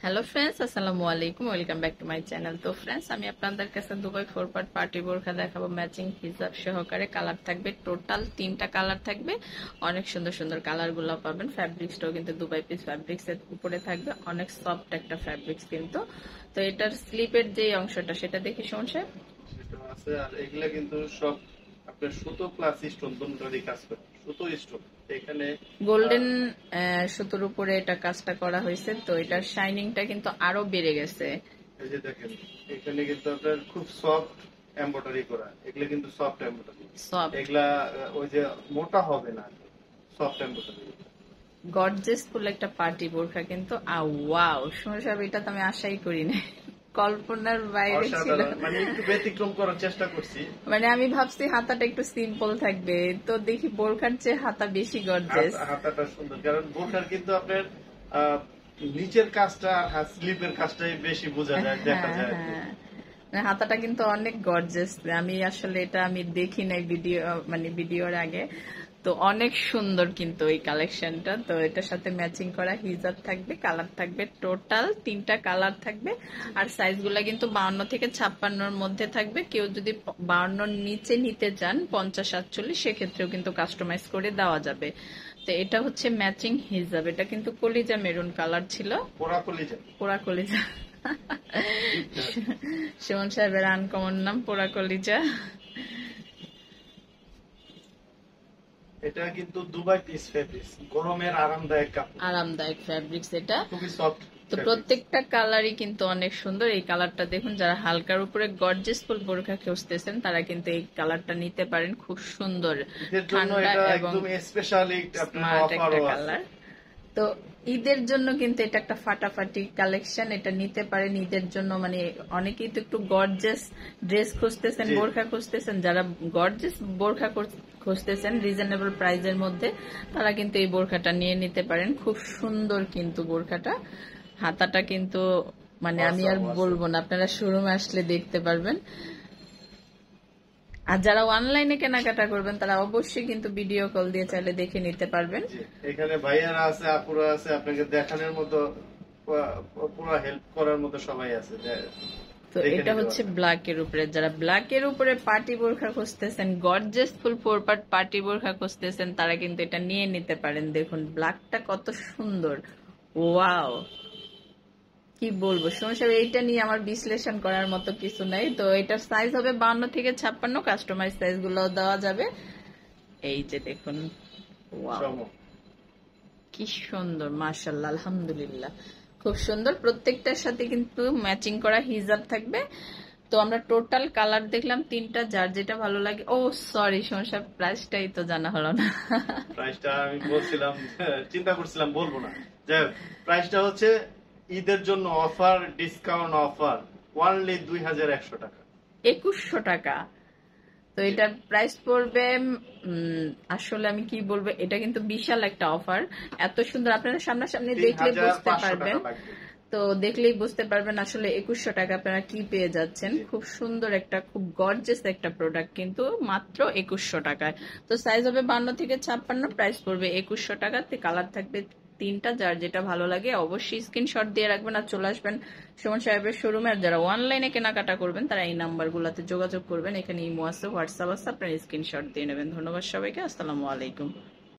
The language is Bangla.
হ্যালো ফ্রেন্ডস, আসসালামু আলাইকুম, welcome back to my channel. তো ফ্রেন্ডস, আমি আপনাদের কাছে দুবাই 4 পার্ট পার্টি বোরখা দেখাবো, ম্যাচিং হিজাব সহকারে। কালার থাকবে টোটাল 3টা কালার থাকবে। অনেক সুন্দর সুন্দর কালার গুলো পাবেন। ফ্যাব্রিক্সটাও কিন্তু দুবাই পিস ফ্যাব্রিক্স এর উপরে থাকবে, অনেক সফট একটা ফ্যাব্রিক্স কিন্তু। তো এটার স্লিপের যে অংশটা সেটা দেখে শুনছে সেটা আছে। আর এগুলা কিন্তু সব আপনার সুতো প্লাস স্টোন দুটোরই কাজ করে, সুতো স্টোন এখানে। গোল্ডেন সুতোর উপরে এটা কাজটা করা হয়েছে, তো এটার শাইনিংটা কিন্তু আরো বেড়ে গেছে। এই যে দেখেন, এখানে কিন্তু আপনার খুব সফট এমব্রয়ডারি করা, এগুলা কিন্তু সফট এমব্রয়ডারি। সফট এগুলা ওই যে মোটা হবে না, সফট এমব্রয়ডারি। গর্জেস ফুল একটা পার্টি বোরখা কিন্তু। ওয়াও সোনা সাহেব, এটা তো আমি আশাই করি না, কল্পনার বাইরে ছিল। অসাধারণ, মানে একটু ব্যতিক্রম করার চেষ্টা করছি। মানে আমি ভাবছি হাতাটা একটু সিম্পল থাকবে, তো দেখি বোরখার চেয়ে হাতা বেশি গর্জেস। হাতাটা সুন্দর, কারণ বোরখার কিন্তু আপনার নিচের কাজটা আর স্লিপের কাজটাই বেশি বোঝা যায়, দেখা হ্যাঁ যায় আর কি। হ্যাঁ, মানে হাতাটা কিন্তু অনেক গর্জেস। আমি আসলে এটা আমি দেখি নাই ভিডিও, মানে ভিডিওর আগে। তো অনেক সুন্দর কিন্তু এই কালেকশনটা। তো এটার সাথে ম্যাচিং করা হিজাব থাকবে, কালার থাকবে টোটাল 3টা কালার থাকবে। আর সাইজগুলা কিন্তু 52 থেকে 56-র মধ্যে থাকবে। কেউ যদি 52-র নিচে নিতে চান 50-48, সেক্ষেত্রেও কিন্তু কাস্টমাইজ করে দেওয়া যাবে। তো এটা হচ্ছে ম্যাচিং হিজাব। এটা কিন্তু কলিজা মেরুন কালার ছিল, পোড়াকলি যায়। পোড়া কলিজা। সুমন সাহেবের আনকমন নাম পোড়া কলিজা। এটা কিন্তু দুবাই পিস ফেব্রিক্স, গরমের আরামদায়ক কাপড়, আরামদায়ক ফ্যাব্রিক্স এটা। খুবই সফট। তো প্রত্যেকটা কালারই কিন্তু অনেক সুন্দর। এই কালারটা দেখুন, যারা হালকার উপরে গর্জিয়াস ফুল বোরখা খুঁজতেছেন তারা কিন্তু এই কালারটা নিতে পারেন। খুব সুন্দর, ঈদের জন্য ঠান্ডা এটা এবং একদম স্পেশালি আপনার স্মার্ট একটা অফারও আছে। কালার। তো ঈদের জন্য কিন্তু এটা একটা ফাটাফাটি কালেকশন। এটা নিতে পারেন ঈদের জন্য। মানে অনেকেই তো একটু গর্জিয়াস ড্রেস খুঁজতেছেন, জি, বোরখা খুঁজতেছেন। যারা গর্জিয়াস বোরখা খুঁজতেছেন রিজনেবল প্রাইসের মধ্যে, তারা কিন্তু এই বোরখাটা নিয়ে নিতে পারেন। খুব সুন্দর কিন্তু বোরখাটা। হাতাটা কিন্তু মানে আমি আর ওয়াসাও আছে। বলবো না, আপনারা শোরুমে আসলে দেখতে পারবেন। আর যারা অনলাইনে কেনাকাটা করবেন তারা অবশ্যই কিন্তু ভিডিও কল দিয়ে চাইলে দেখে নিতে পারবেন। জি, এখানে ভাইয়ারা আছে, আপুরা আছে, আপনাকে দেখানোর মতো, পুরো হেল্প করার মতো সবাই আছে। তো দেখে এটা নিতে হচ্ছে পারবেন। ব্ল্যাক এর উপরে, যারা ব্ল্যাক এর উপরে পার্টি বোরখা খুঁজতেছেন, গর্জিয়াস ফুল 4 পার্ট পার্টি বোরখা খুঁজতেছেন, তারা কিন্তু এটা নিয়ে নিতে পারেন। দেখুন ব্ল্যাকটা কত সুন্দর, ওয়াও কি বলবো সোনা সাহেব, এইটা নিয়ে আমার বিশ্লেষণ করার মতো কিছু নাই। তো এটার সাইজ হবে 52 থেকে 56, কাস্টমাইজ সাইজ গুলো দেওয়া যাবে। এই যে দেখুন, ওয়াও চমক। কি সুন্দর, মাশাআল্লাহ, আলহামদুলিল্লাহ, খুব সুন্দর। প্রত্যেকটার সাথে কিন্তু ম্যাচিং করা হিজাব থাকবে। তো আমরা টোটাল কালার দেখলাম 3টা, যার যেটা ভালো লাগে। ও সরি সমস্যা, প্রাইসটাই তো জানা হলো না। প্রাইসটা আমি বলছিলাম, চিন্তা করছিলাম বলবো না। যাই হোক, প্রাইসটা হচ্ছে ঈদের জন্য অফার, ডিসকাউন্ট অফার, ওনলি 2100 টাকা। 2100 টাকা। তো জি, এটার প্রাইস পড়বে আসলে আমি কি বলবো, এটা কিন্তু বিশাল একটা অফার। এত সুন্দর, আপনারা সামনাসামনি দেখলে বুঝতে 3500 পারবেন। টাকা লাগবে। তো দেখলেই বুঝতে পারবেন আসলে 2100 টাকা আপনারা কি পেয়ে যাচ্ছেন। জি, খুব সুন্দর একটা, খুব গর্জিয়াস একটা প্রোডাক্ট কিন্তু মাত্র 2100 টাকায়। তো সাইজ হবে 52 থেকে 56, প্রাইস পড়বে 2100 টাকাতে। কালার থাকবে 3টা, যার যেটা ভালো লাগে অবশ্যই স্ক্রিনশট দিয়ে রাখবেন আর চলে আসবেন সুমন সাহেবের শোরুমে। আর যারা অনলাইনে কেনাকাটা করবেন তারা এই নাম্বারগুলোতে যোগাযোগ করবেন। এখানে ইমো আছে, হোয়াটসঅ্যাপ আছে, আপনারা স্ক্রিনশট দিয়ে নেবেন। ধন্যবাদ সবাইকে, আসসালামু আলাইকুম।